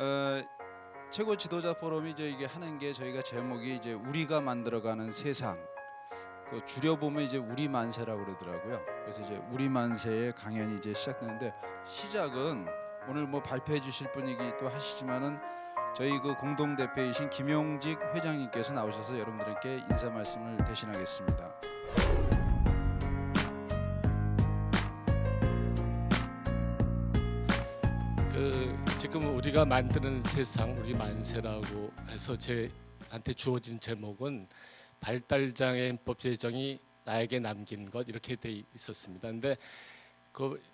어, 최고 지도자 포럼이 이제 이게 하는 게 저희가 제목이 이제 우리가 만들어가는 세상. 그 줄여 보면 이제 우리 만세라고 그러더라고요. 그래서 이제 우리 만세의 강연이 이제 시작되는데 시작은 오늘 뭐 발표해 주실 분이기 또 하시지만은 저희 그 공동 대표이신 김용직 회장님께서 나오셔서 여러분들께 인사 말씀을 대신하겠습니다. 지금 우리가 만드는 세상 우리 만세라고 해서 제한테 주어진 제목은 발달장애인법 제정이 나에게 남긴 것 이렇게 돼 있었습니다. 근데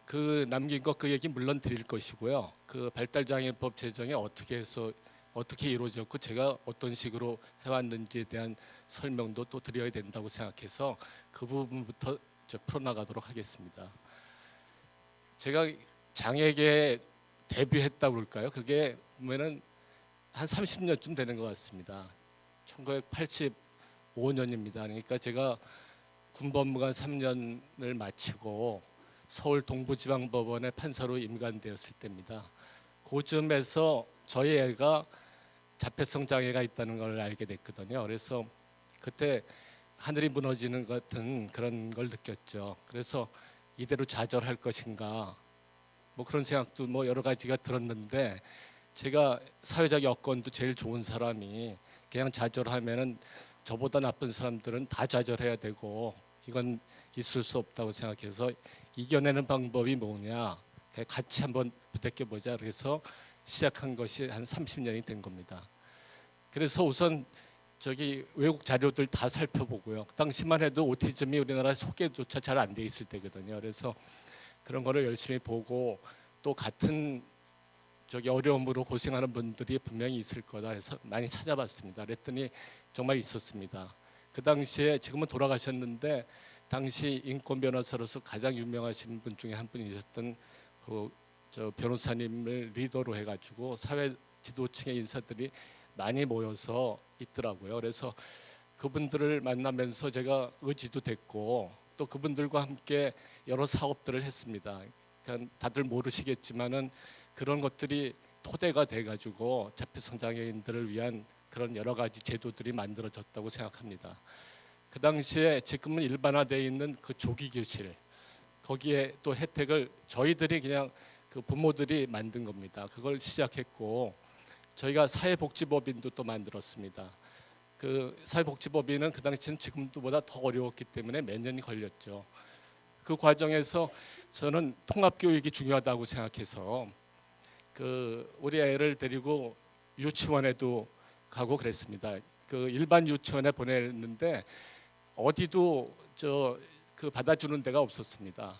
그 남긴 것 그 얘기 물론 드릴 것이고요. 그 발달장애인법 제정이 어떻게 해서 어떻게 이루어졌고 제가 어떤 식으로 해왔는지에 대한 설명도 또 드려야 된다고 생각해서 그 부분부터 풀어나가도록 하겠습니다. 제가 장애계 데뷔했다고 그럴까요? 그게 보면은 한 30년쯤 되는 것 같습니다. 1985년입니다. 그러니까 제가 군법무관 3년을 마치고 서울 동부지방법원의 판사로 임관되었을 때입니다. 그쯤에서 저희 애가 자폐성 장애가 있다는 걸 알게 됐거든요. 그래서 그때 하늘이 무너지는 것 같은 그런 걸 느꼈죠. 그래서 이대로 좌절할 것인가 뭐 그런 생각도 뭐 여러 가지가 들었는데 제가 사회적 여건도 제일 좋은 사람이 그냥 좌절하면은 저보다 나쁜 사람들은 다 좌절해야 되고 이건 있을 수 없다고 생각해서 이겨내는 방법이 뭐냐 같이 한번 부대껴 보자 그래서 시작한 것이 한 30년이 된 겁니다. 그래서 우선 저기 외국 자료들 다 살펴보고요. 그 당시만 해도 오티즘이 우리나라 소개조차 잘 안 돼 있을 때거든요. 그래서 그런 거를 열심히 보고 또 같은 저기 어려움으로 고생하는 분들이 분명히 있을 거다 해서 많이 찾아봤습니다. 그랬더니 정말 있었습니다. 그 당시에 지금은 돌아가셨는데 당시 인권 변호사로서 가장 유명하신 분 중에 한 분이셨던 저 변호사님을 리더로 해가지고 사회 지도층의 인사들이 많이 모여서 있더라고요. 그래서 그분들을 만나면서 제가 의지도 됐고 또 그분들과 함께 여러 사업들을 했습니다. 그러니까 다들 모르시겠지만은 그런 것들이 토대가 돼가지고 자폐성 장애인들을 위한 그런 여러 가지 제도들이 만들어졌다고 생각합니다. 그 당시에 지금은 일반화되어 있는 그 조기 교실 거기에 또 혜택을 저희들이 그냥 그 부모들이 만든 겁니다. 그걸 시작했고 저희가 사회복지법인도 또 만들었습니다. 그 사회복지법인은 그 당시는 지금보다 더 어려웠기 때문에 몇 년이 걸렸죠. 그 과정에서 저는 통합교육이 중요하다고 생각해서 그 우리 애를 데리고 유치원에도 가고 그랬습니다. 그 일반 유치원에 보냈는데 어디도 그 받아주는 데가 없었습니다.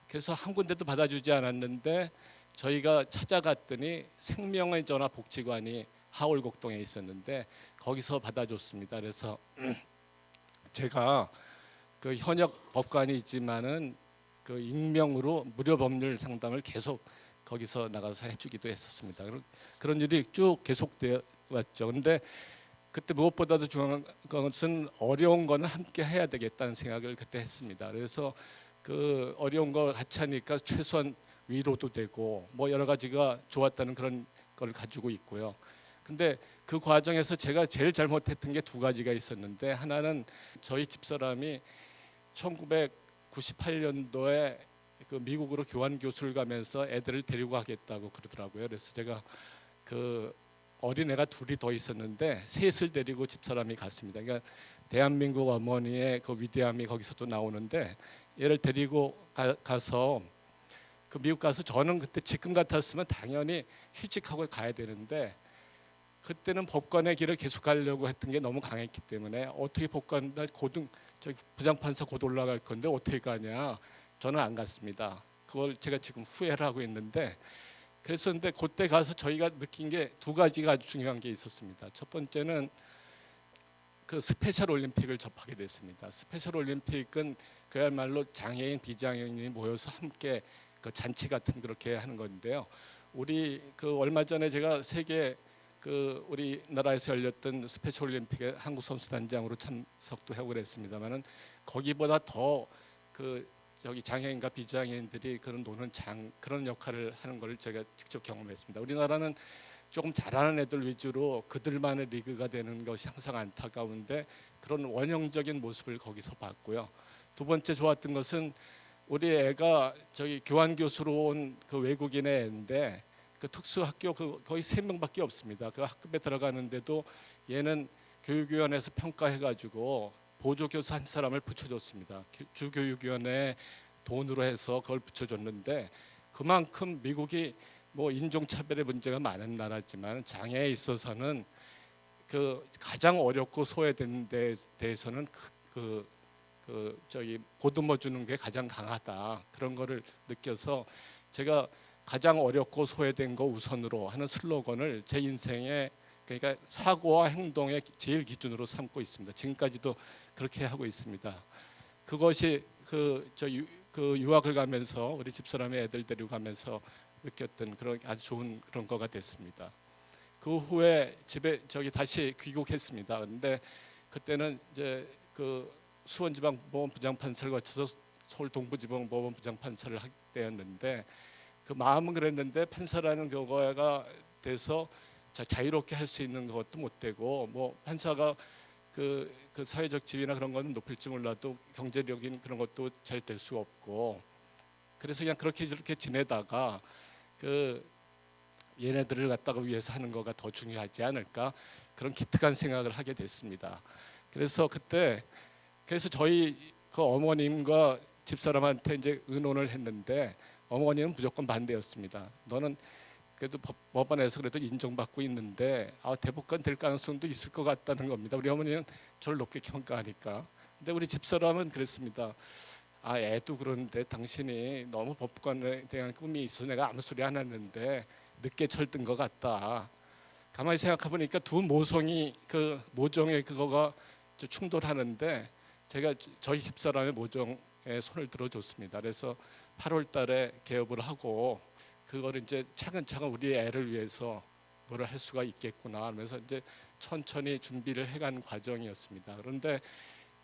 그래서 한 군데도 받아주지 않았는데 저희가 찾아갔더니 생명의 전화 복지관이 하월곡동에 있었는데 거기서 받아줬습니다. 그래서 제가 그 현역 법관이 있지만은 그 익명으로 무료 법률 상담을 계속 거기서 나가서 해주기도 했었습니다. 그런 일이 쭉 계속되어 왔죠. 그런데 그때 무엇보다도 중요한 것은 어려운 거는 함께 해야 되겠다는 생각을 그때 했습니다. 그래서 그 어려운 걸 같이 하니까 최소한 위로도 되고 뭐 여러 가지가 좋았다는 그런 걸 가지고 있고요. 근데 그 과정에서 제가 제일 잘못했던 게 두 가지가 있었는데 하나는 저희 집사람이 1998년도에 그 미국으로 교환 교수를 가면서 애들을 데리고 가겠다고 그러더라고요. 그래서 제가 그 어린애가 둘이 더 있었는데 셋을 데리고 집사람이 갔습니다. 그러니까 대한민국 어머니의 그 위대함이 거기서 또 나오는데 얘를 데리고 가서 그 미국 가서 저는 그때 지금 같았으면 당연히 휴직하고 가야 되는데 그때는 법관의 길을 계속 가려고 했던 게 너무 강했기 때문에 어떻게 법관 부장판사 곧 올라갈 건데 어떻게 가냐 저는 안 갔습니다. 그걸 제가 지금 후회를 하고 있는데 그랬었는데 그때 가서 저희가 느낀 게 두 가지가 아주 중요한 게 있었습니다. 첫 번째는 그 스페셜 올림픽을 접하게 됐습니다. 스페셜 올림픽은 그야말로 장애인 비장애인이 모여서 함께 그 잔치 같은 그렇게 하는 건데요. 우리 그 얼마 전에 제가 세계 그 우리나라에서 열렸던 스페셜 올림픽에 한국 선수단장으로 참석도 하고 그랬습니다만은 거기보다 더 그 저기 장애인과 비장애인들이 그런 노는 장 그런 역할을 하는 걸 제가 직접 경험했습니다. 우리나라는 조금 잘하는 애들 위주로 그들만의 리그가 되는 것이 항상 안타까운데 그런 원형적인 모습을 거기서 봤고요. 두 번째 좋았던 것은 우리 애가 저기 교환 교수로 온 그 외국인의 애인데 그 특수 학교 거의 3명밖에 없습니다. 그 학급에 들어가는데도 얘는 교육위원회에서 평가해가지고 보조교사 한 사람을 붙여줬습니다. 주교육위원회 돈으로 해서 그걸 붙여줬는데 그만큼 미국이 뭐 인종차별의 문제가 많은 나라지만 장애에 있어서는 그 가장 어렵고 소외된 데 대해서는 저기 보듬어 주는 게 가장 강하다 그런 거를 느껴서 제가 가장 어렵고 소외된 거 우선으로 하는 슬로건을 제 인생에 그러니까 사고와 행동의 제일 기준으로 삼고 있습니다. 지금까지도 그렇게 하고 있습니다. 그것이 그 유학을 가면서 우리 집사람의 애들 데리고 가면서 느꼈던 그런 아주 좋은 그런 거가 됐습니다. 그 후에 집에 저기 다시 귀국했습니다. 그런데 그때는 이제 그 수원지방법원 부장판사를 거쳐서 서울 동부지방법원 부장판사를 할 때였는데 그 마음은 그랬는데 판사라는 거가 돼서 자유롭게 할 수 있는 것도 못 되고 뭐 판사가 그 사회적 지위나 그런 거는 높을지 몰라도 경제적인 그런 것도 잘 될 수 없고 그래서 그냥 그렇게 저렇게 지내다가 그 얘네들을 갖다가 위해서 하는 거가 더 중요하지 않을까 그런 기특한 생각을 하게 됐습니다. 그래서 그래서 저희 그 어머님과 집사람한테 이제 의논을 했는데 어머니는 무조건 반대였습니다. 너는 그래도 법원에서 그래도 인정받고 있는데 대법관 될 가능성도 있을 것 같다는 겁니다. 우리 어머니는 저를 높게 평가하니까. 근데 우리 집사람은 그랬습니다. 애도 그런데 당신이 너무 법관에 대한 꿈이 있어 내가 아무 소리 안 했는데 늦게 철든 것 같다. 가만히 생각해 보니까 두 모성이 그 모종의 그거가 충돌하는데 제가 저희 집사람의 모종에 손을 들어줬습니다. 그래서 8월달에 개업을 하고 그거를 이제 차근차근 우리 애를 위해서 뭐를 할 수가 있겠구나 하면서 이제 천천히 준비를 해간 과정이었습니다. 그런데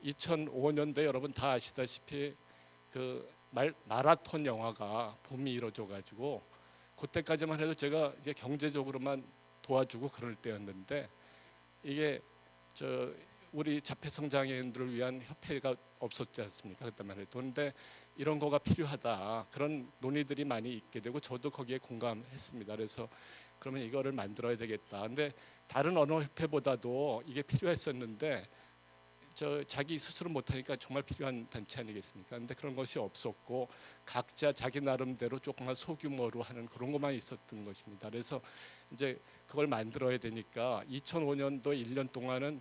2005년도에 여러분 다 아시다시피 그 마라톤 영화가 붐이 이루어져가지고 그때까지만 해도 제가 이제 경제적으로만 도와주고 그럴 때였는데 이게 우리 자폐성 장애인들을 위한 협회가 없었지 않습니까? 그때만 해도. 그런데 이런 거가 필요하다. 그런 논의들이 많이 있게 되고 저도 거기에 공감했습니다. 그래서 그러면 이거를 만들어야 되겠다. 근데 다른 어느 협회보다도 이게 필요했었는데 자기 스스로 못하니까 정말 필요한 단체 아니겠습니까? 근데 그런 것이 없었고 각자 자기 나름대로 조금만 소규모로 하는 그런 것만 있었던 것입니다. 그래서 이제 그걸 만들어야 되니까 2005년도 1년 동안은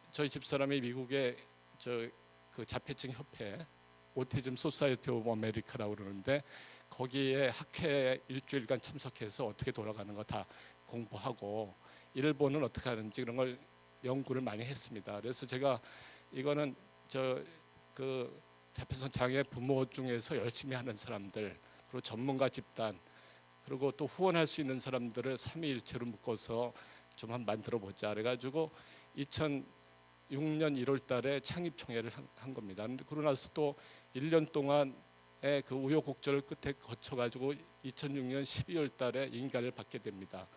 저희 집사람이 미국의 그 자폐증 협회 오티즘 소사이어티 오브 아메리카라고 그러는데 거기에 학회에 일주일간 참석해서 어떻게 돌아가는 거 다 공부하고 일본은 어떻게 하는지 그런 걸 연구를 많이 했습니다. 그래서 제가 이거는 그 자폐성 장애 부모 중에서 열심히 하는 사람들 그리고 전문가 집단 그리고 또 후원할 수 있는 사람들을 삼위일체로 묶어서 좀 한번 만들어 보자. 그래가지고 2006년 1월달에 창립총회를 한 겁니다. 그러고 나서 또 1년 동안의 그 우여곡절을 끝에 거쳐가지고 2006년 12월달에 인가를 받게 됩니다.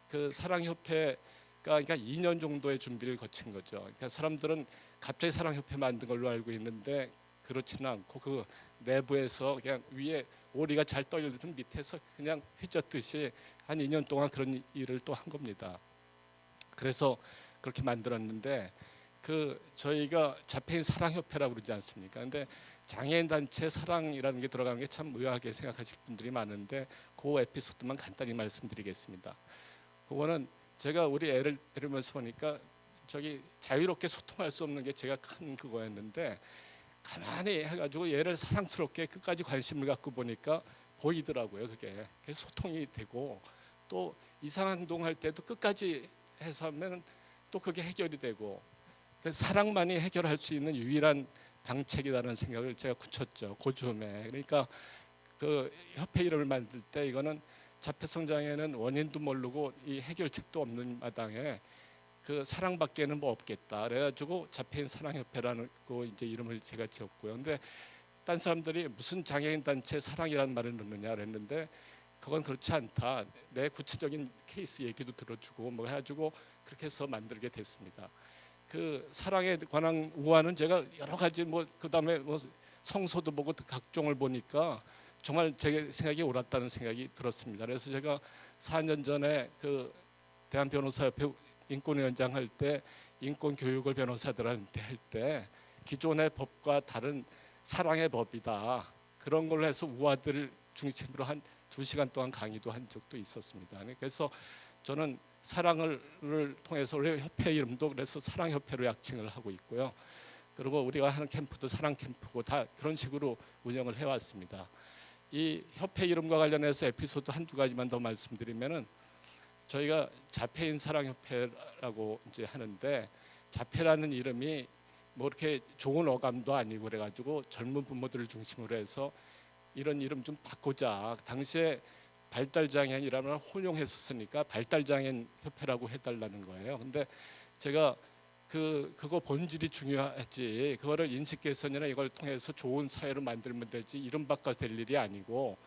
그 사랑협회가 그러니까 2년 정도의 준비를 거친 거죠. 그러니까 사람들은 갑자기 사랑협회 만든 걸로 알고 있는데 그렇지는 않고 그 내부에서 그냥 위에 오리가 잘 떨리던 밑에서 그냥 휘젓듯이 한 2년 동안 그런 일을 또 한 겁니다. 그래서 그렇게 만들었는데 저희가 자폐인 사랑협회라고 그러지 않습니까? 근데 장애인 단체 사랑이라는 게 들어가는 게 참 의아하게 생각하실 분들이 많은데 그 에피소드만 간단히 말씀드리겠습니다. 그거는 제가 우리 애를 데리면서 보니까 자유롭게 소통할 수 없는 게 제가 큰 그거였는데 가만히 해가지고 얘를 사랑스럽게 끝까지 관심을 갖고 보니까 보이더라고요. 그게 소통이 되고 또 이상한 행동할 때도 끝까지 해서 하면 또 그게 해결이 되고 사랑만이 해결할 수 있는 유일한 방책이라는 생각을 제가 굳혔죠. 고즈음에. 그러니까 그 협회 이름을 만들 때 이거는 자폐성 장애는 원인도 모르고 이 해결책도 없는 마당에 그 사랑밖에는 뭐 없겠다. 그래가지고 자폐인 사랑협회라는 그 이제 이름을 제가 지었고요. 근데 딴 사람들이 무슨 장애인 단체 사랑이라는 말을 넣느냐 그랬는데 그건 그렇지 않다. 내 구체적인 케이스 얘기도 들어주고 뭐 해가지고 그렇게 해서 만들게 됐습니다. 그 사랑에 관한 우화는 제가 여러 가지 뭐 그다음에 뭐 성서도 보고 각종을 보니까 정말 제 생각이 옳았다는 생각이 들었습니다. 그래서 제가 4년 전에 그 대한변호사협회 인권위원장 할 때 인권 교육을 변호사들한테 할 때 기존의 법과 다른 사랑의 법이다. 그런 걸로 해서 우화들을 중심으로 한 2시간 동안 강의도 한 적도 있었습니다. 그래서 저는 사랑을 통해서 우리 협회 이름도 그래서 사랑협회로 약칭을 하고 있고요. 그리고 우리가 하는 캠프도 사랑 캠프고 다 그런 식으로 운영을 해왔습니다. 이 협회 이름과 관련해서 에피소드 한두 가지만 더 말씀드리면은 저희가 자폐인 사랑협회라고 이제 하는데 자폐라는 이름이 뭐 이렇게 좋은 어감도 아니고 그래가지고 젊은 부모들을 중심으로 해서 이런 이름 좀 바꾸자. 당시에 발달장애인이라는 걸 혼용했었으니까 발달장애인 협회라고 해달라는 거예요. 근데 제가 그거 본질이 중요하지. 그거를 인식 개선이나 이걸 통해서 좋은 사회를 만들면 되지. 이름 바꿔 될 일이 아니고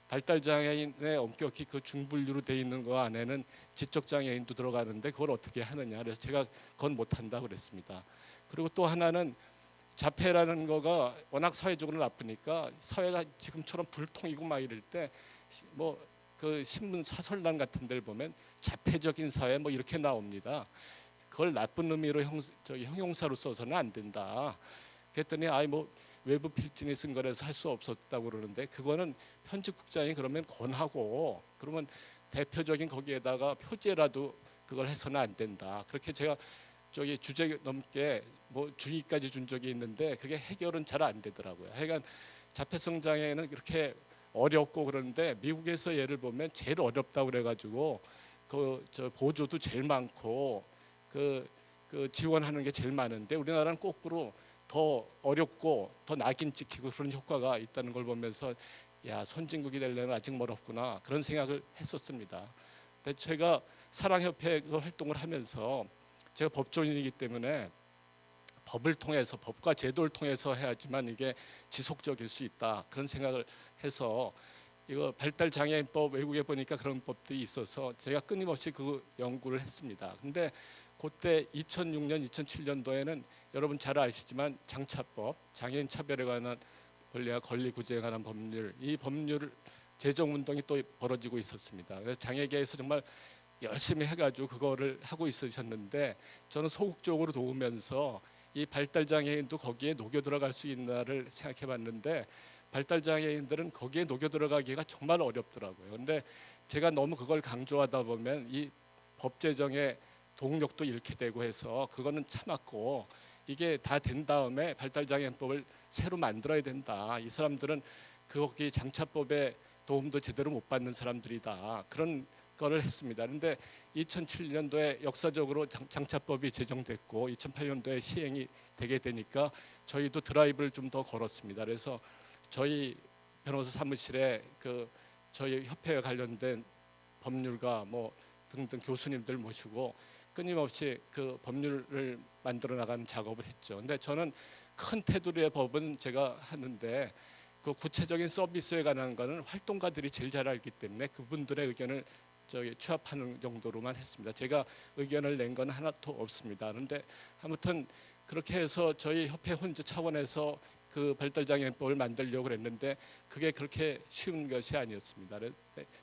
발달장애인의 엄격히 그 중분류로 돼 있는 거 안에는 지적장애인도 들어가는데 그걸 어떻게 하느냐. 그래서 제가 그건 못한다 그랬습니다. 그리고 또 하나는 자폐라는 거가 워낙 사회적으로 나쁘니까 사회가 지금처럼 불통이고 막 이럴 때 뭐 그 신문 사설단 같은 데를 보면 자폐적인 사회 뭐 이렇게 나옵니다. 그걸 나쁜 의미로 형용사로 써서는 안 된다. 그랬더니 아이 뭐 외부 필진이 쓴 거라서 할 수 없었다고 그러는데 그거는 편집국장이 그러면 권하고 그러면 대표적인 거기에다가 표제라도 그걸 해서는 안 된다. 그렇게 제가 주제 넘게 뭐 주의까지 준 적이 있는데 그게 해결은 잘 안 되더라고요. 하여간 자폐성 장애는 그렇게 어렵고 그러는데 미국에서 예를 보면 제일 어렵다고 그래가지고 보조도 제일 많고 그 지원하는 게 제일 많은데 우리나라는 거꾸로 더 어렵고 더 낙인 찍히고 그런 효과가 있다는 걸 보면서 야 선진국이 되려면 아직 멀었구나 그런 생각을 했었습니다. 근데 제가 사랑협회 그 활동을 하면서 제가 법조인이기 때문에 법을 통해서 법과 제도를 통해서 해야지만 이게 지속적일 수 있다 그런 생각을 해서 이거 발달장애인법 외국에 보니까 그런 법들이 있어서 제가 끊임없이 그 연구를 했습니다. 근데 그때 2006년, 2007년도에는 여러분 잘 아시지만 장차법, 장애인 차별에 관한 권리와 권리 구제에 관한 법률, 이 법률 제정 운동이 또 벌어지고 있었습니다. 그래서 장애계에서 정말 열심히 해가지고 그거를 하고 있으셨는데 저는 소극적으로 도우면서 이 발달장애인도 거기에 녹여 들어갈 수 있나를 생각해봤는데 발달장애인들은 거기에 녹여 들어가기가 정말 어렵더라고요. 근데 제가 너무 그걸 강조하다 보면 이 법 제정의 동력도 잃게 되고 해서 그거는 참았고 이게 다 된 다음에 발달장애인법을 새로 만들어야 된다. 이 사람들은 거기 장차법의 도움도 제대로 못 받는 사람들이다. 그런 거를 했습니다. 그런데 2007년도에 역사적으로 장차법이 제정됐고 2008년도에 시행이 되게 되니까 저희도 드라이브를 좀 더 걸었습니다. 그래서 저희 변호사 사무실에 저희 협회에 관련된 법률가 뭐 등등 교수님들 모시고 끊임없이 그 법률을 만들어 나가는 작업을 했죠. 근데 저는 큰 테두리의 법은 제가 하는데 그 구체적인 서비스에 관한 거는 활동가들이 제일 잘 알기 때문에 그분들의 의견을 취합하는 정도로만 했습니다. 제가 의견을 낸 건 하나도 없습니다. 그런데 아무튼 그렇게 해서 저희 협회 혼자 차원에서 그 발달장애인법을 만들려고 그랬는데 그게 그렇게 쉬운 것이 아니었습니다.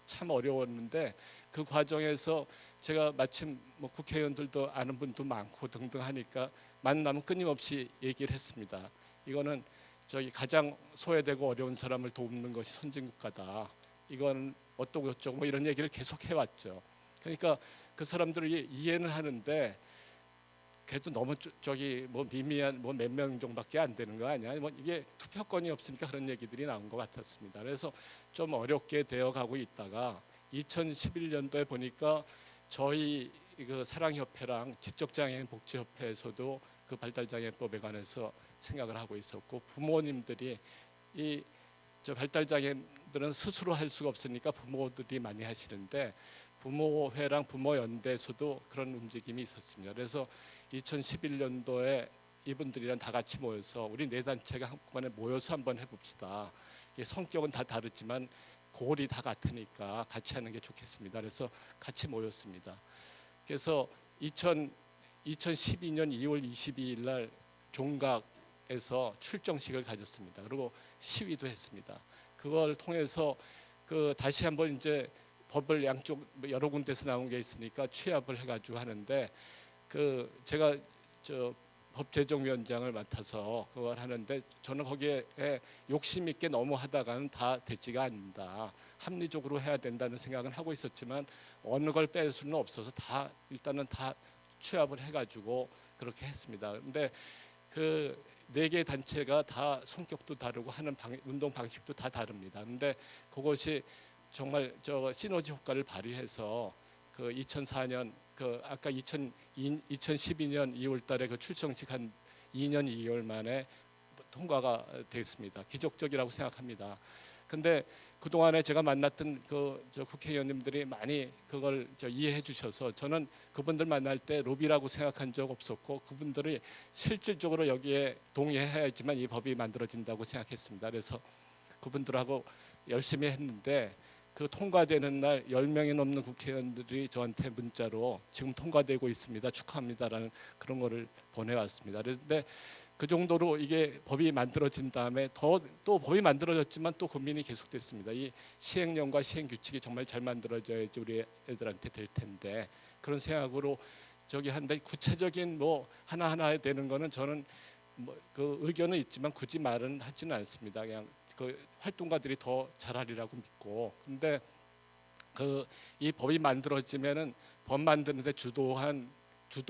참 어려웠는데 그 과정에서 제가 마침 뭐 국회의원들도 아는 분도 많고 등등 하니까 만나면 끊임없이 얘기를 했습니다. 이거는 가장 소외되고 어려운 사람을 돕는 것이 선진국가다. 이건 어떠고 저쩌고 뭐 이런 얘기를 계속 해왔죠. 그러니까 그 사람들이 이해는 하는데 그래도 너무 뭐 미미한 뭐 몇 명 정도밖에 안 되는 거 아니야? 뭐 이게 투표권이 없으니까 그런 얘기들이 나온 것 같았습니다. 그래서 좀 어렵게 되어 가고 있다가 2011년도에 보니까 저희 그 사랑협회랑 지적장애인 복지협회에서도 그 발달장애법에 관해서 생각을 하고 있었고 부모님들이 발달장애인들은 스스로 할 수가 없으니까 부모들이 많이 하시는데 부모회랑 부모연대에서도 그런 움직임이 있었습니다. 그래서 2011년도에 이분들이랑 다 같이 모여서 우리 네 단체가 한꺼번에 모여서 한번 해봅시다. 성격은 다 다르지만 골이 다 같으니까 같이 하는 게 좋겠습니다. 그래서 같이 모였습니다. 그래서 2012년 2월 22일 날 종각에서 출정식을 가졌습니다. 그리고 시위도 했습니다. 그걸 통해서 다시 한번 이제 법을 양쪽 여러 군데서 나온 게 있으니까 취합을 해가지고 하는데 제가 법제정위원장을 맡아서 그걸 하는데 저는 거기에 욕심 있게 너무 하다가는 다 되지가 않는다. 합리적으로 해야 된다는 생각은 하고 있었지만 어느 걸 뺄 수는 없어서 일단은 다 취합을 해가지고 그렇게 했습니다. 근데 네 개 단체가 다 성격도 다르고 하는 운동 방식도 다 다릅니다. 근데 그것이 정말 시너지 효과를 발휘해서 2004년 아까 2012년 2월달에 출정식 한 2년 2개월 만에 통과가 됐습니다. 기적적이라고 생각합니다. 근데 그 동안에 제가 만났던 국회의원님들이 많이 그걸 이해해 주셔서 저는 그분들 만날 때 로비라고 생각한 적 없었고 그분들이 실질적으로 여기에 동의해야지만 이 법이 만들어진다고 생각했습니다. 그래서 그분들하고 열심히 했는데 통과되는 날 10명이 넘는 국회의원들이 저한테 문자로 지금 통과되고 있습니다. 축하합니다라는 그런 거를 보내왔습니다. 그런데 그 정도로 이게 법이 만들어진 다음에 또 법이 만들어졌지만 또 고민이 계속됐습니다. 이 시행령과 시행 규칙이 정말 잘 만들어져야지 우리 애들한테 될 텐데 그런 생각으로 한데 구체적인 하나하나 되는 거는 저는 의견은 있지만 굳이 말은 하지는 않습니다. 그냥 활동가들이 더 잘하리라고 믿고 근데 이 법이 만들어지면은 법 만드는데 주도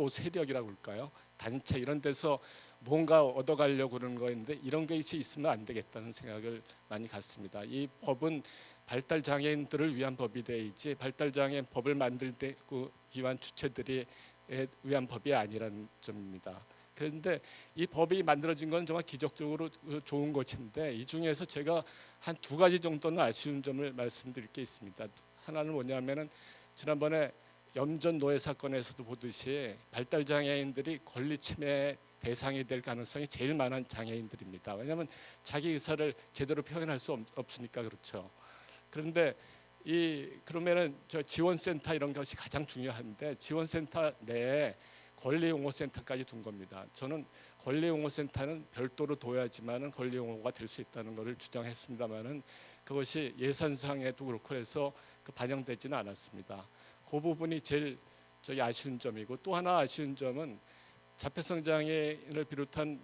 세력이라고 할까요? 단체 이런 데서 뭔가 얻어가려고 그러는 거였는데 이런 것이 있으면 안 되겠다는 생각을 많이 갖습니다. 이 법은 발달 장애인들을 위한 법이 돼야지 발달 장애인 법을 만들기 위한 주체들이 위한 법이 아니라는 점입니다. 그런데 이 법이 만들어진 건 정말 기적적으로 좋은 것인데 이 중에서 제가 한 2가지 정도는 아쉬운 점을 말씀드릴 게 있습니다. 하나는 뭐냐면은 지난번에 염전 노예 사건에서도 보듯이 발달 장애인들이 권리 침해 대상이 될 가능성이 제일 많은 장애인들입니다. 왜냐하면 자기 의사를 제대로 표현할 수 없으니까 그렇죠. 그런데 그러면은 지원센터 이런 것이 가장 중요한데 지원센터 내에 권리용어센터까지 둔 겁니다. 저는 권리용어센터는 별도로 둬야지만은 권리용어가 될 수 있다는 것을 주장했습니다만은 그것이 예산상에도 그렇고 해서 반영되지는 않았습니다. 그 부분이 제일 아쉬운 점이고 또 하나 아쉬운 점은 자폐성 장애인을 비롯한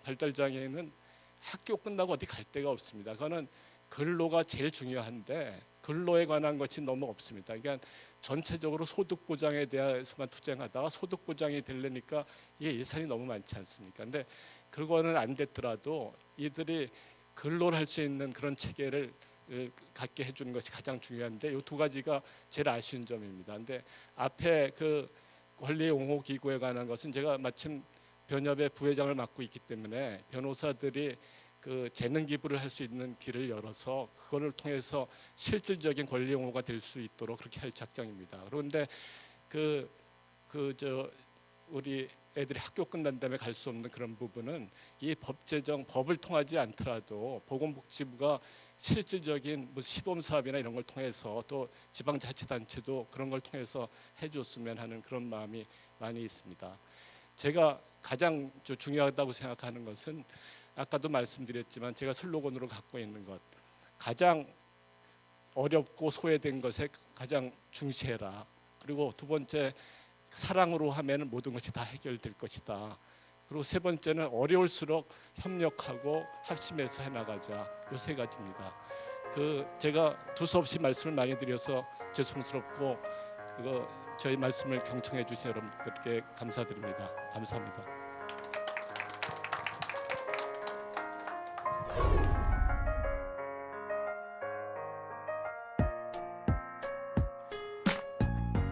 발달 장애인은 학교 끝나고 어디 갈 데가 없습니다. 그거는 근로가 제일 중요한데 근로에 관한 것이 너무 없습니다. 그러니까 전체적으로 소득 보장에 대해서만 투쟁하다가 소득 보장이 되려니까 이게 예산이 너무 많지 않습니까? 근데 그거는 안 됐더라도 이들이 근로를 할 수 있는 그런 체계를 갖게 해주는 것이 가장 중요한데 이 2가지가 제일 아쉬운 점입니다. 근데 앞에 권리 옹호 기구에 관한 것은 제가 마침 변협의 부회장을 맡고 있기 때문에 변호사들이 재능 기부를 할 수 있는 길을 열어서 그거를 통해서 실질적인 권리 옹호가 될 수 있도록 그렇게 할 작정입니다. 그런데 우리 애들이 학교 끝난 다음에 갈 수 없는 그런 부분은 이 법을 통하지 않더라도 보건복지부가 실질적인 시범 사업이나 이런 걸 통해서 또 지방자치단체도 그런 걸 통해서 해줬으면 하는 그런 마음이 많이 있습니다. 제가 가장 중요하다고 생각하는 것은 아까도 말씀드렸지만 제가 슬로건으로 갖고 있는 것 가장 어렵고 소외된 것에 가장 중시해라. 그리고 2번째 사랑으로 하면 모든 것이 다 해결될 것이다. 그리고 3번째는 어려울수록 협력하고 합심해서 해나가자. 요 3가지입니다. 제가 두서없이 말씀을 많이 드려서 죄송스럽고 저희 말씀을 경청해 주신 여러분들께 감사드립니다. 감사합니다.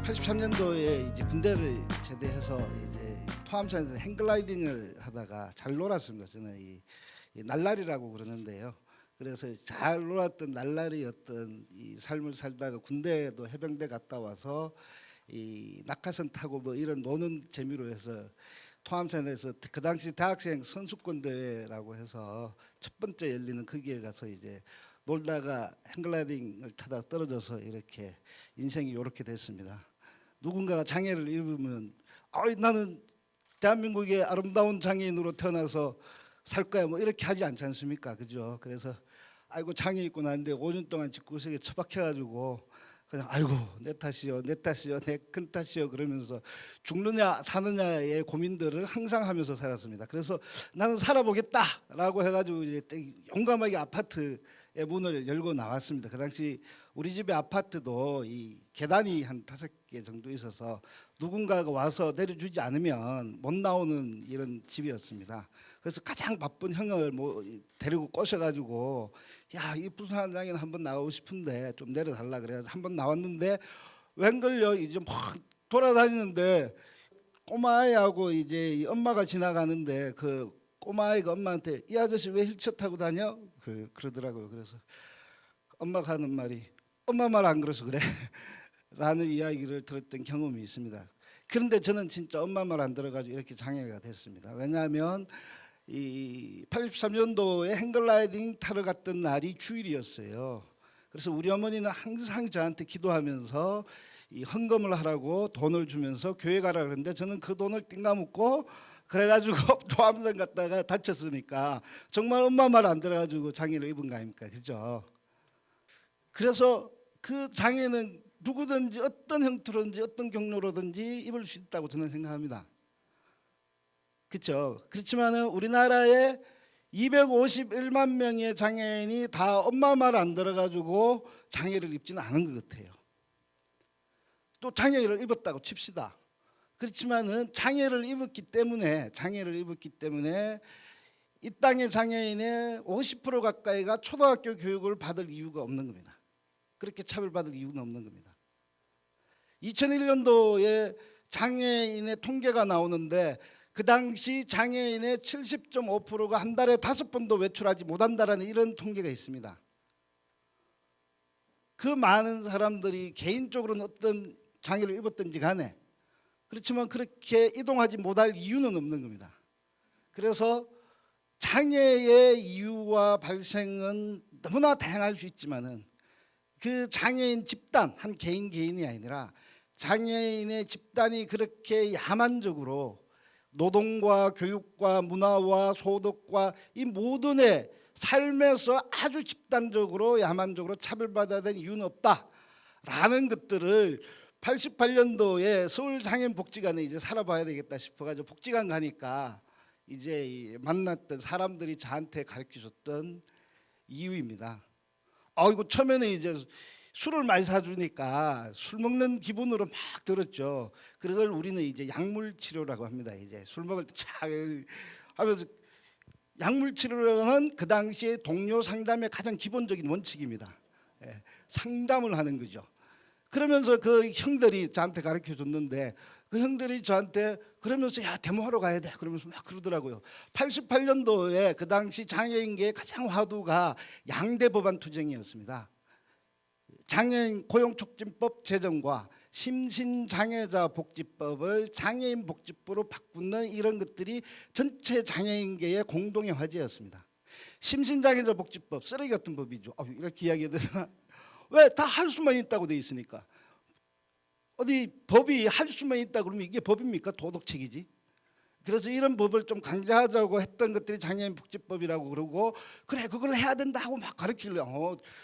83년도에 이제 군대를 제대해서 이제 포함산에서 행글라이딩을 하다가 잘 놀았습니다. 저는 이 날라리라고 그러는데요. 그래서 잘 놀았던 날라리였던 이 삶을 살다가 군대에도 해병대 갔다 와서 이 낙하산 타고 이런 노는 재미로 해서 토암산에서 그 당시 대학생 선수권 대회라고 해서 첫 번째 열리는 거기에 가서 이제 놀다가 행글라이딩을 타다 떨어져서 이렇게 인생이 이렇게 됐습니다. 누군가가 장애를 입으면 나는 대한민국의 아름다운 장애인으로 태어나서 살 거야 뭐 이렇게 하지 않지 않습니까? 그죠? 그래서 아이고 장애 입고 났는데 5년 동안 집구석에 처박혀가지고 그냥 아이고 내 탓이요 내 큰 탓이요 그러면서 죽느냐 사느냐의 고민들을 항상 하면서 살았습니다. 그래서 나는 살아보겠다라고 해가지고 이제 용감하게 아파트의 문을 열고 나왔습니다. 그 당시 우리 집의 아파트도 이 계단이 한 5개 정도 있어서 누군가가 와서 내려주지 않으면 못 나오는 이런 집이었습니다. 그래서 가장 바쁜 형을 뭐 데리고 꼬셔가지고 야, 이 부산 장에는 한번 나가고 싶은데 좀 내려달라 그래서 한번 나왔는데 웬걸요 이제 막 돌아다니는데 꼬마아이하고 이제 이 엄마가 지나가는데 그 꼬마아이가 엄마한테 이 아저씨 왜 휠체어 타고 다녀? 그러더라고요. 그래서 엄마가 하는 말이 엄마 말 안 그래서 그래 라는 이야기를 들었던 경험이 있습니다. 그런데 저는 진짜 엄마 말 안 들어가지고 이렇게 장애가 됐습니다. 왜냐하면 이 83년도에 행글라이딩 타러 갔던 날이 주일이었어요. 그래서 우리 어머니는 항상 저한테 기도하면서 이 헌금을 하라고 돈을 주면서 교회 가라 그랬는데 저는 그 돈을 띵가먹고 그래가지고 토암산 갔다가 다쳤으니까 정말 엄마 말 안 들어가지고 장애를 입은 거 아닙니까? 그죠? 그래서 그 장애는 누구든지 어떤 형태로든지 어떤 경로로든지 입을 수 있다고 저는 생각합니다. 그렇죠. 그렇지만 우리나라에 251만 명의 장애인이 다 엄마 말 안 들어가지고 장애를 입지는 않은 것 같아요. 또 장애를 입었다고 칩시다. 그렇지만은 장애를 입었기 때문에 이 땅의 장애인의 50% 가까이가 초등학교 교육을 받을 이유가 없는 겁니다. 그렇게 차별받을 이유는 없는 겁니다. 2001년도에 장애인의 통계가 나오는데 그 당시 장애인의 70.5%가 한 달에 5번도 외출하지 못한다라는 이런 통계가 있습니다. 그 많은 사람들이 개인적으로는 어떤 장애를 입었든지 간에 그렇지만 그렇게 이동하지 못할 이유는 없는 겁니다. 그래서 장애의 이유와 발생은 너무나 다양할 수 있지만은 그 장애인 집단 한 개인이 아니라 장애인의 집단이 그렇게 야만적으로 노동과 교육과 문화와 소득과 이 모든의 삶에서 아주 집단적으로 야만적으로 차별받아야 되는 이유는 없다라는 것들을 88년도에 서울장애인복지관에 이제 살아봐야 되겠다 싶어가지고 복지관 가니까 이제 만났던 사람들이 저한테 가르쳐줬던 이유입니다. 이거 처음에는 이제 술을 많이 사주니까 술 먹는 기분으로 막 들었죠. 그걸 우리는 이제 약물 치료라고 합니다. 이제 술 먹을 때 착 하면서 약물 치료는 그 당시에 동료 상담의 가장 기본적인 원칙입니다. 상담을 하는 거죠. 그러면서 그 형들이 저한테 가르쳐 줬는데 그 형들이 저한테 그러면서 야 데모하러 가야 돼 그러면서 막 그러더라고요. 88년도에 그 당시 장애인계의 가장 화두가 양대 법안 투쟁이었습니다. 장애인 고용촉진법 제정과 심신장애자 복지법을 장애인 복지법으로 바꾸는 이런 것들이 전체 장애인계의 공동의 화제였습니다. 심신장애자 복지법 쓰레기 같은 법이죠. 이렇게 이야기해야 되나? 왜 다 할 수만 있다고 돼 있으니까. 어디 법이 할 수만 있다 그러면 이게 법입니까? 도덕책이지. 그래서 이런 법을 좀 강제하자고 했던 것들이 장애인 복지법이라고 그러고 그래 그걸 해야 된다 하고 막 가르치려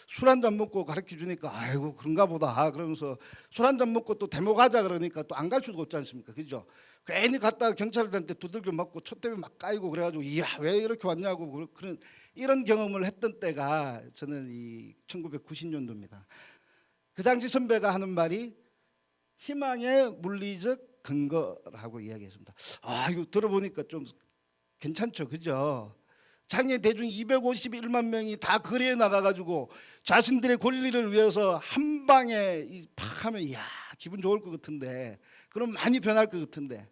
술 한 잔 먹고 가르쳐 주니까 아이고 그런가 보다 그러면서 술 한 잔 먹고 또 데모 가자 그러니까 또 안 갈 수도 없지 않습니까? 그죠? 괜히 갔다가 경찰들한테 두들겨 맞고 촛대비 막 까이고 그래가지고 이야 왜 이렇게 왔냐고 그런 이런 경험을 했던 때가 저는 이 1990년도입니다. 그 당시 선배가 하는 말이 희망의 물리적 근거라고 이야기했습니다. 이거 들어보니까 좀 괜찮죠, 그죠? 장애 대중 251만 명이 다 거리에 나가가지고 자신들의 권리를 위해서 한 방에 팍 하면 이야 기분 좋을 것 같은데 그럼 많이 변할 것 같은데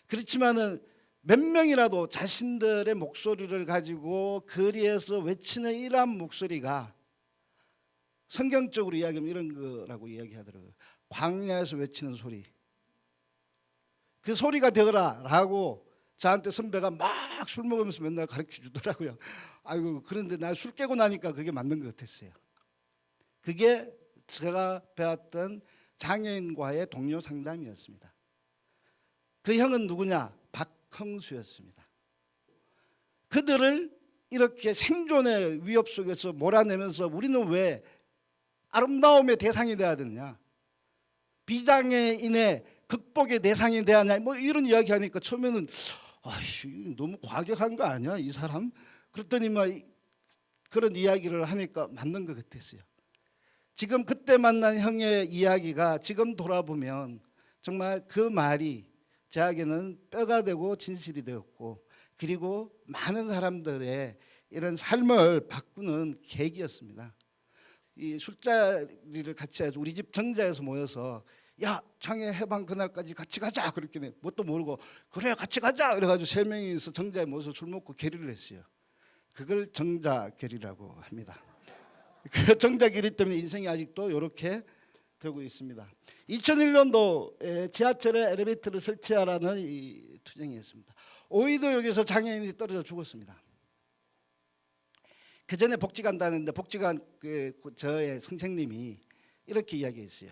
그렇지만은 몇 명이라도 자신들의 목소리를 가지고 거리에서 외치는 이러한 목소리가 성경적으로 이야기하면 이런 거라고 이야기하더라고요. 광야에서 외치는 소리. 그 소리가 되어라라고 저한테 선배가 막 술 먹으면서 맨날 가르쳐 주더라고요. 아이고 그런데 나 술 깨고 나니까 그게 맞는 것 같았어요. 그게 제가 배웠던 장애인과의 동료 상담이었습니다. 그 형은 누구냐? 박형수였습니다. 그들을 이렇게 생존의 위협 속에서 몰아내면서 우리는 왜 아름다움의 대상이 돼야 되느냐, 비장애인의 극복의 대상이 돼야 하냐, 뭐 이런 이야기 하니까 처음에는 아이씨 너무 과격한 거 아니야 이 사람? 그랬더니 막 그런 이야기를 하니까 맞는 것 같았어요. 지금 그때 만난 형의 이야기가 지금 돌아보면 정말 그 말이 저에게는 뼈가 되고 진실이 되었고, 그리고 많은 사람들의 이런 삶을 바꾸는 계기였습니다. 이 술자리를 같이 해서 우리 집 정자에서 모여서 야 장애 해방 그날까지 같이 가자 그렇게 뭣도 모르고 그래 같이 가자 그래가지고 3명이서 정자에 모여서 술 먹고 결의를 했어요. 그걸 정자결의라고 합니다. 그 정자결의 때문에 인생이 아직도 이렇게 되고 있습니다. 2001년도에 지하철에 엘리베이터를 설치하라는 이 투쟁이었습니다. 오이도역에서 장애인이 떨어져 죽었습니다. 그 전에 복지 간다는데 복지관 저의 선생님이 이렇게 이야기했어요.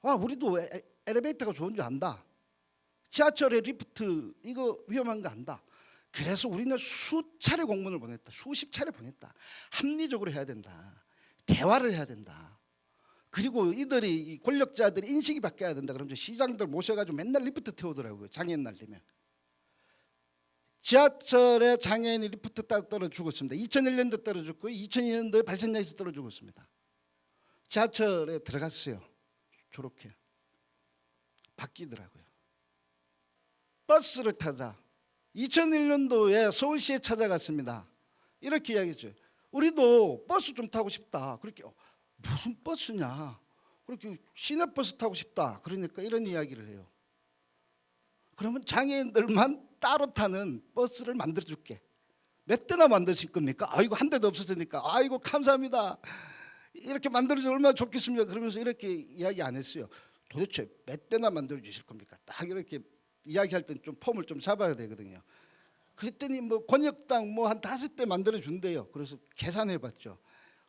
우리도 엘리베이터가 좋은 줄 안다. 지하철에 리프트 이거 위험한 거 안다. 그래서 우리는 수차례 공문을 보냈다. 수십 차례 보냈다. 합리적으로 해야 된다. 대화를 해야 된다. 그리고 이들이 권력자들이 인식이 바뀌어야 된다. 그러면서 시장들 모셔가지고 맨날 리프트 태우더라고요. 장애인 날 되면. 지하철에 장애인이 리프트 떨어 죽었습니다. 2001년도 떨어 죽고 2002년도에 발산역에서 떨어 죽었습니다. 지하철에 들어갔어요. 저렇게 바뀌더라고요. 버스를 타자. 2001년도에 서울시에 찾아갔습니다. 이렇게 이야기했죠. 우리도 버스 좀 타고 싶다. 그렇게 무슨 버스냐? 그렇게 시내버스 타고 싶다. 그러니까 이런 이야기를 해요. 그러면 장애인들만 따로 타는 버스를 만들어 줄게. 몇 대나 만드실 겁니까? 아이고 한 대도 없어지니까 아이고 감사합니다. 이렇게 만들어주면 얼마나 좋겠습니까? 그러면서 이렇게 이야기 안 했어요. 도대체 몇 대나 만들어 주실 겁니까? 딱 이렇게 이야기할 땐 좀 폼을 좀 잡아야 되거든요. 그랬더니 뭐 권역당 뭐 한 5대 만들어 준대요. 그래서 계산해 봤죠.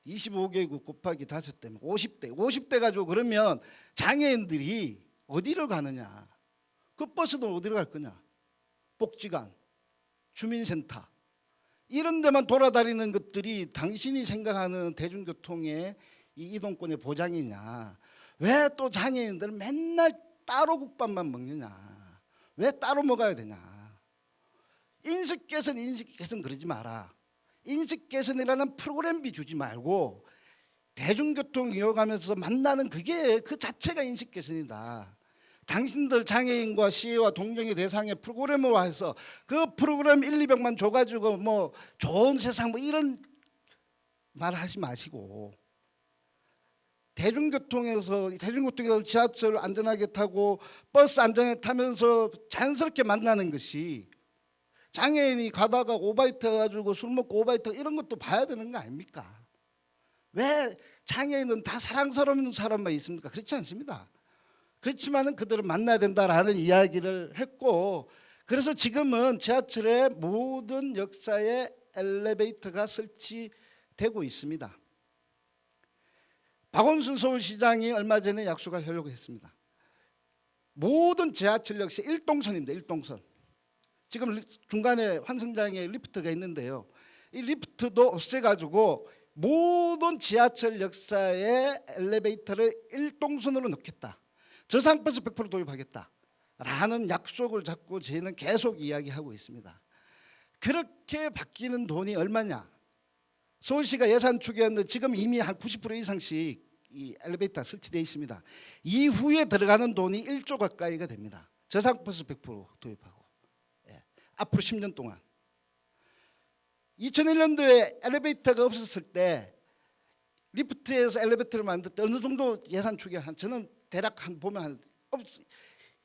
25개국 곱하기 5대면 50대. 50대 가지고 그러면 장애인들이 어디를 가느냐? 그 버스도 어디로 갈 거냐? 복지관, 주민센터 이런 데만 돌아다니는 것들이 당신이 생각하는 대중교통의 이 이동권의 보장이냐? 왜 또 장애인들은 맨날 따로 국밥만 먹느냐? 왜 따로 먹어야 되냐? 인식 개선 그러지 마라. 인식 개선이라는 프로그램비 주지 말고 대중교통 이용하면서 만나는 그게 그 자체가 인식 개선이다. 당신들 장애인과 시혜와 동정의 대상의 프로그램으로 해서 그 프로그램 1, 200만 줘가지고 뭐 좋은 세상 뭐 이런 말 하지 마시고 대중교통에서 지하철 안전하게 타고 버스 안전하게 타면서 자연스럽게 만나는 것이, 장애인이 가다가 오바이트 해가지고 술 먹고 오바이트 이런 것도 봐야 되는 거 아닙니까? 왜 장애인은 다 사랑스러운 사람만 있습니까? 그렇지 않습니다. 그렇지만은 그들을 만나야 된다라는 이야기를 했고, 그래서 지금은 지하철의 모든 역사에 엘리베이터가 설치되고 있습니다. 박원순 서울시장이 얼마 전에 약속을 하려고 했습니다. 모든 지하철 역시 1동선입니다. 1동선. 지금 중간에 환승장에 리프트가 있는데요. 이 리프트도 없애가지고 모든 지하철 역사에 엘리베이터를 1동선으로 넣겠다. 저상버스 100% 도입하겠다라는 약속을 잡고 저희는 계속 이야기하고 있습니다. 그렇게 바뀌는 돈이 얼마냐? 서울시가 예산 추계했는데 지금 이미 한 90% 이상씩 이 엘리베이터 설치되어 있습니다. 이후에 들어가는 돈이 1조 가까이가 됩니다. 저상버스 100% 도입하고. 앞으로 10년 동안. 2001년도에 엘리베이터가 없었을 때 리프트에서 엘리베이터를 만들 때 어느 정도 예산 추계 저는 대략 보면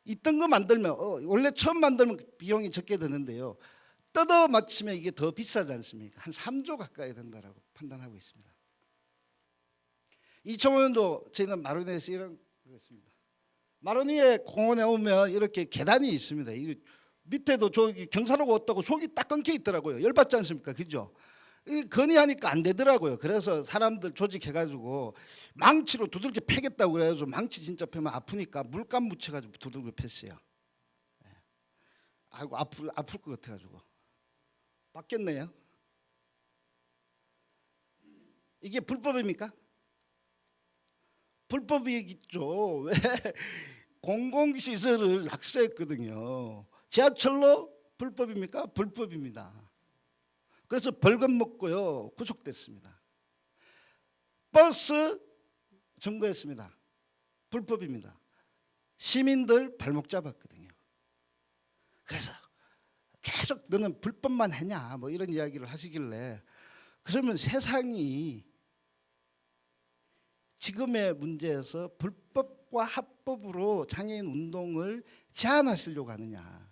있던 거 만들면 원래 처음 만들면 비용이 적게 드는데요. 뜯어 맞추면 이게 더 비싸지 않습니까? 한 3조 가까이 된다라고 판단하고 있습니다. 2005년도 저희는 마련해서 이런 거였습니다. 마로니에 공원에 오면 이렇게 계단이 있습니다. 이 밑에도 저기 경사로가 없다고 속이 딱 끊겨 있더라고요. 열받지 않습니까? 그죠? 이 건의하니까 안 되더라고요. 그래서 사람들 조직해가지고 망치로 두들겨 패겠다고 그래가지고 망치 진짜 패면 아프니까 물감 묻혀가지고 두들겨 팼어요. 아이고 아플 것 같아가지고 맞겠네요. 이게 불법입니까? 불법이겠죠. 왜? 공공시설을 낙서했거든요. 지하철로 불법입니까? 불법입니다. 그래서 벌금 먹고요 구속됐습니다. 버스 점거했습니다. 불법입니다. 시민들 발목 잡았거든요. 그래서 계속 너는 불법만 하냐 뭐 이런 이야기를 하시길래 그러면 세상이 지금의 문제에서 불법과 합법으로 장애인 운동을 제한하시려고 하느냐.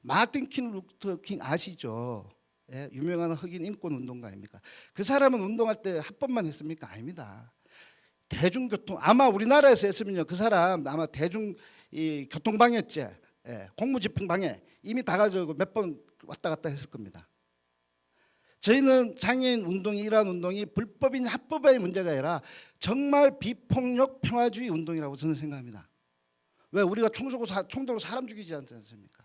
마틴 루터 킹 아시죠? 예, 유명한 흑인 인권 운동가입니까? 그 사람은 운동할 때 합법만 했습니까? 아닙니다. 대중교통 아마 우리나라에서 했으면요 그 사람 아마 대중 이 교통방해죄, 예, 공무집행방해 이미 다 가지고 몇 번 왔다 갔다 했을 겁니다. 저희는 장애인 운동이 이러한 운동이 불법이냐 합법의 문제가 아니라 정말 비폭력 평화주의 운동이라고 저는 생각합니다. 왜? 우리가 총 쏘고 사람 죽이지 않지 않습니까?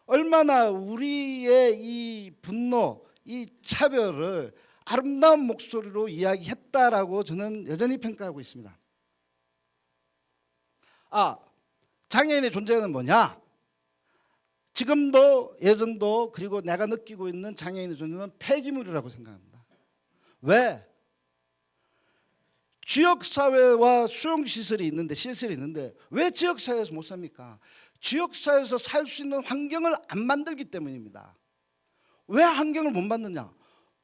얼마나 우리의 이 분노, 이 차별을 아름다운 목소리로 이야기했다라고 저는 여전히 평가하고 있습니다. 장애인의 존재는 뭐냐? 지금도 예전도 그리고 내가 느끼고 있는 장애인의 존재는 폐기물이라고 생각합니다. 왜? 지역사회와 수용시설이 있는데 시설이 있는데 왜 지역사회에서 못 삽니까? 지역사회에서 살 수 있는 환경을 안 만들기 때문입니다. 왜 환경을 못 만드냐?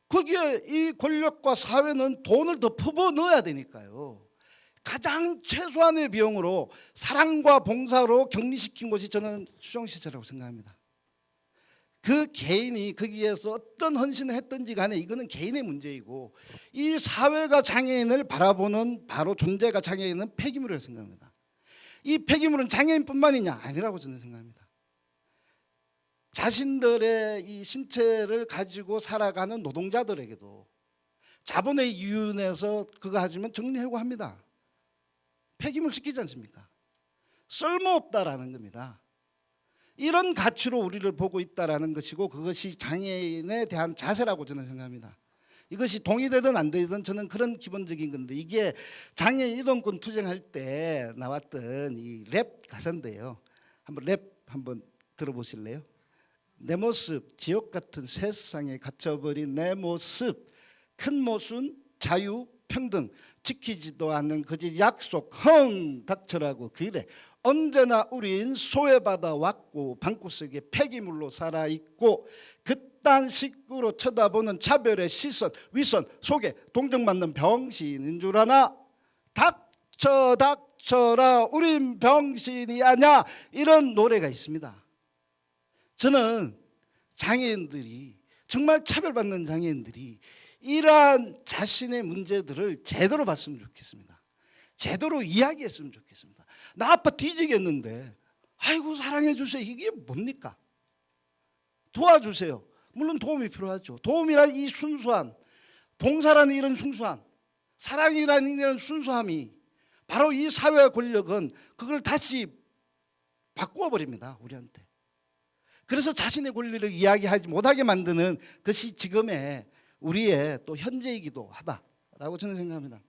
거기에 이 권력과 사회는 돈을 더 퍼부어 넣어야 되니까요. 가장 최소한의 비용으로 사랑과 봉사로 격리시킨 것이 저는 수용시설이라고 생각합니다. 그 개인이 거기에서 어떤 헌신을 했든지 간에 이거는 개인의 문제이고 이 사회가 장애인을 바라보는 바로 존재가 장애인은 폐기물이라고 생각합니다. 이 폐기물은 장애인뿐만이냐? 아니라고 저는 생각합니다. 자신들의 이 신체를 가지고 살아가는 노동자들에게도 자본의 이윤에서 그거 하지만 정리해고합니다. 폐기물 시키지 않습니까? 쓸모없다라는 겁니다. 이런 가치로 우리를 보고 있다라는 것이고 그것이 장애인에 대한 자세라고 저는 생각합니다. 이것이 동의되든 안 되든 저는 그런 기본적인 건데 이게 장애인 이동권 투쟁할 때 나왔던 이 랩 가사인데요. 한번 랩 한번 들어보실래요? 내 모습 지옥 같은 세상에 갇혀버린 내 모습 큰 모순 자유 평등 지키지도 않는 거짓 약속 헝 닥쳐라고 그래 언제나 우린 소외받아 왔고 방구석에 폐기물로 살아있고 그딴 식구로 쳐다보는 차별의 시선 위선 속에 동정받는 병신인 줄 아나 닥쳐라 우린 병신이 아냐 이런 노래가 있습니다. 저는 장애인들이 정말 차별받는 장애인들이 이러한 자신의 문제들을 제대로 봤으면 좋겠습니다. 제대로 이야기했으면 좋겠습니다. 나 아파 뒤지겠는데 아이고 사랑해 주세요. 이게 뭡니까? 도와주세요. 물론 도움이 필요하죠. 도움이란 이 순수한 봉사라는 이런 순수한 사랑이라는 이런 순수함이 바로 이 사회 권력은 그걸 다시 바꾸어 버립니다. 우리한테. 그래서 자신의 권리를 이야기하지 못하게 만드는 것이 지금의 우리의 또 현재이기도 하다라고 저는 생각합니다.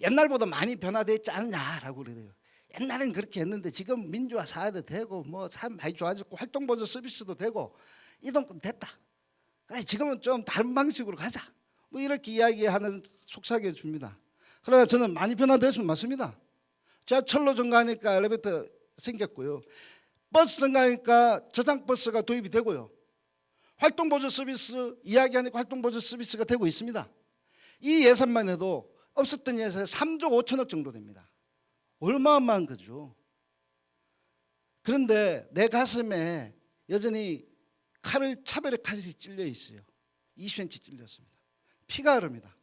옛날보다 많이 변화되지 않냐라고 그래요. 옛날엔 그렇게 했는데 지금 민주화 사회도 되고 뭐 삶 많이 좋아졌고 활동보조 서비스도 되고 이동권 됐다. 그래 지금은 좀 다른 방식으로 가자. 뭐 이렇게 이야기하는 속삭여 줍니다. 그러나 저는 많이 변화됐으면 맞습니다. 지하철로 증가하니까 엘리베이터 생겼고요. 버스 증가하니까 저상버스가 도입이 되고요. 활동보조 서비스 이야기하니까 활동보조 서비스가 되고 있습니다. 이 예산만 해도 없었던 예산에 3조 5천억 정도 됩니다. 얼마만한 거죠. 그런데 내 가슴에 여전히 차별의 칼이 찔려 있어요. 20cm 찔렸습니다. 피가 흐릅니다.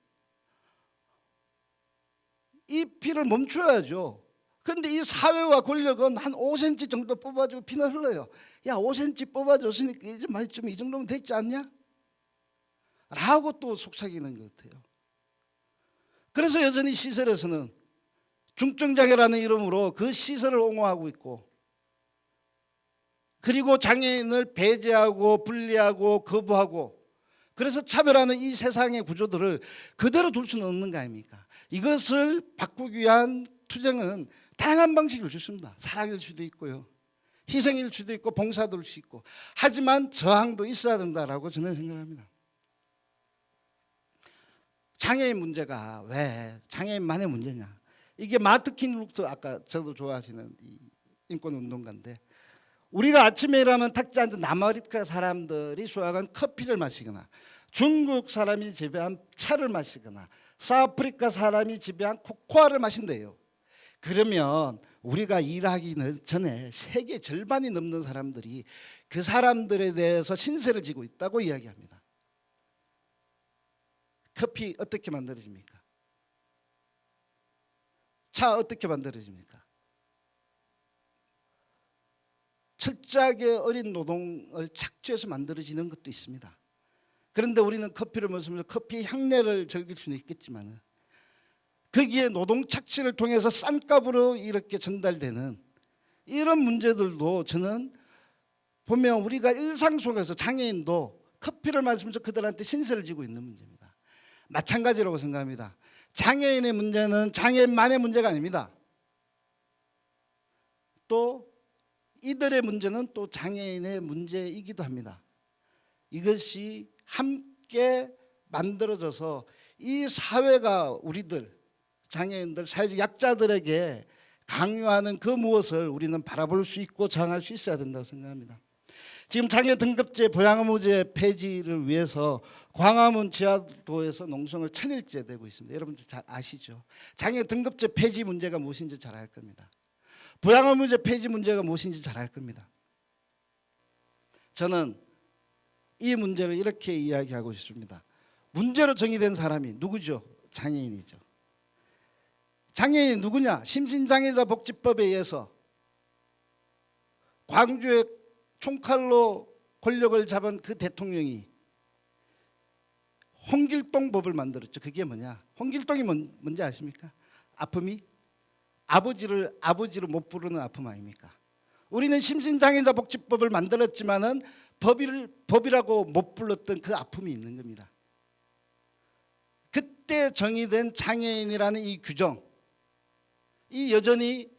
이 피를 멈춰야죠. 근데 이 사회와 권력은 한 5cm 정도 뽑아주고 피는 흘러요. 야, 5cm 뽑아줬으니까 이제 많이 좀 이 정도면 됐지 않냐? 라고 또 속삭이는 것 같아요. 그래서 여전히 시설에서는 중증장애라는 이름으로 그 시설을 옹호하고 있고, 그리고 장애인을 배제하고 분리하고 거부하고, 그래서 차별하는 이 세상의 구조들을 그대로 둘 수는 없는 거 아닙니까? 이것을 바꾸기 위한 투쟁은 다양한 방식일 수 있습니다. 사랑일 수도 있고요, 희생일 수도 있고, 봉사도 할 수 있고, 하지만 저항도 있어야 된다라고 저는 생각합니다. 장애인 문제가 왜 장애인만의 문제냐? 이게 마르틴 루터, 아까 저도 좋아하시는 이 인권운동가인데, 우리가 아침에 일하면 탁자 앉은 남아프리카 사람들이 수확한 커피를 마시거나, 중국 사람이 재배한 차를 마시거나, 서아프리카 사람이 재배한 코코아를 마신대요. 그러면 우리가 일하기 전에 세계 절반이 넘는 사람들이 그 사람들에 대해서 신세를 지고 있다고 이야기합니다. 커피 어떻게 만들어집니까? 차 어떻게 만들어집니까? 철저하게 어린 노동을 착취해서 만들어지는 것도 있습니다. 그런데 우리는 커피를 마시면서 커피의 향내를 즐길 수는 있겠지만, 거기에 노동 착취를 통해서 싼 값으로 이렇게 전달되는 이런 문제들도 저는 보면 우리가 일상 속에서 장애인도 커피를 마시면서 그들한테 신세를 지고 있는 문제입니다. 마찬가지라고 생각합니다. 장애인의 문제는 장애인만의 문제가 아닙니다. 또 이들의 문제는 또 장애인의 문제이기도 합니다. 이것이 함께 만들어져서 이 사회가 우리들 장애인들, 사회적 약자들에게 강요하는 그 무엇을 우리는 바라볼 수 있고 저항할 수 있어야 된다고 생각합니다. 지금 장애 등급제 보양의무제 폐지를 위해서 광화문 지하도에서 농성을 천일째 되고 있습니다. 여러분들 잘 아시죠? 장애 등급제 폐지 문제가 무엇인지 잘 알 겁니다. 보양의무제 폐지 문제가 무엇인지 잘 알 겁니다. 저는 이 문제를 이렇게 이야기하고 싶습니다. 문제로 정의된 사람이 누구죠? 장애인이죠. 장애인이 누구냐? 심신장애자 복지법에 의해서 광주에 총칼로 권력을 잡은 그 대통령이 홍길동 법을 만들었죠. 그게 뭐냐? 홍길동이 뭔지 아십니까? 아픔이 아버지를 못 부르는 아픔 아닙니까? 우리는 심신장애자 복지법을 만들었지만은 법이라고 못 불렀던 그 아픔이 있는 겁니다. 그때 정의된 장애인이라는 이 규정, 이 여전히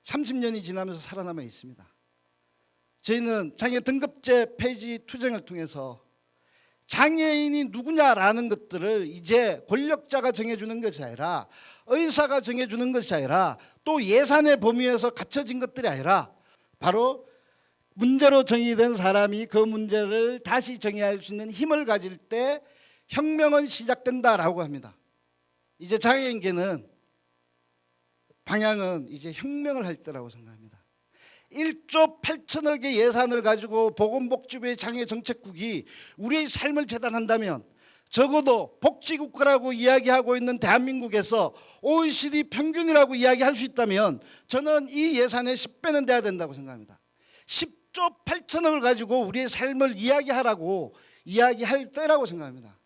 30년이 지나면서 살아남아 있습니다. 저희는 장애 등급제 폐지 투쟁을 통해서 장애인이 누구냐라는 것들을 이제 권력자가 정해주는 것이 아니라, 의사가 정해주는 것이 아니라, 또 예산의 범위에서 갖춰진 것들이 아니라, 바로 문제로 정의된 사람이 그 문제를 다시 정의할 수 있는 힘을 가질 때 혁명은 시작된다라고 합니다. 이제 장애인계는 방향은 이제 혁명을 할 때라고 생각합니다. 1조 8천억의 예산을 가지고 보건복지부의 장애정책국이 우리의 삶을 재단한다면, 적어도 복지국가라고 이야기하고 있는 대한민국에서 OECD 평균이라고 이야기할 수 있다면 저는 이 예산의 10배는 돼야 된다고 생각합니다. 10조 8천억을 가지고 우리의 삶을 이야기할 때라고 생각합니다.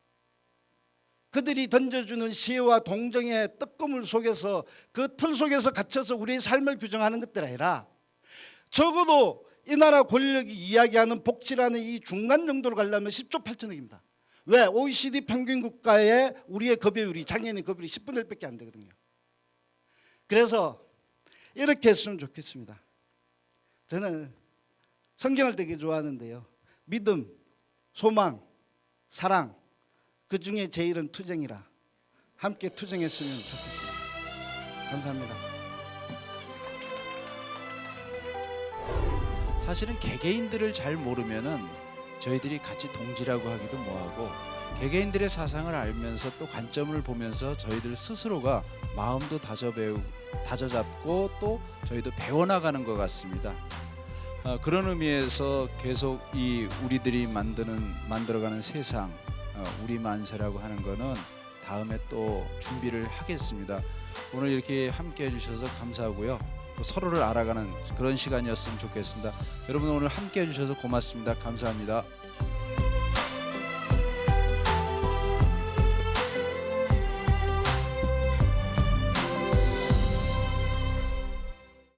그들이 던져주는 시혜와 동정의 떡고물 속에서, 그 틀 속에서 갇혀서 우리의 삶을 규정하는 것들 아니라, 적어도 이 나라 권력이 이야기하는 복지라는 이 중간 정도로 가려면 10조 8천억입니다. 왜? OECD 평균 국가의 우리의 급여율이, 장애인의 급여율이 10분의 1밖에 안 되거든요. 그래서 이렇게 했으면 좋겠습니다. 저는 성경을 되게 좋아하는데요, 믿음, 소망, 사랑, 그 중에 제일은 투쟁이라, 함께 투쟁했으면 좋겠습니다. 감사합니다. 사실은 개개인들을 잘 모르면은 저희들이 같이 동지라고 하기도 뭐하고, 개개인들의 사상을 알면서 또 관점을 보면서 저희들 스스로가 마음도 다져잡고 또 저희도 배워나가는 것 같습니다. 그런 의미에서 계속 이 우리들이 만들어가는 세상, 우리 만세라고 하는 거는 다음에 또 준비를 하겠습니다. 오늘 이렇게 함께 해주셔서 감사하고요. 또 서로를 알아가는 그런 시간이었으면 좋겠습니다. 여러분 오늘 함께 해주셔서 고맙습니다. 감사합니다.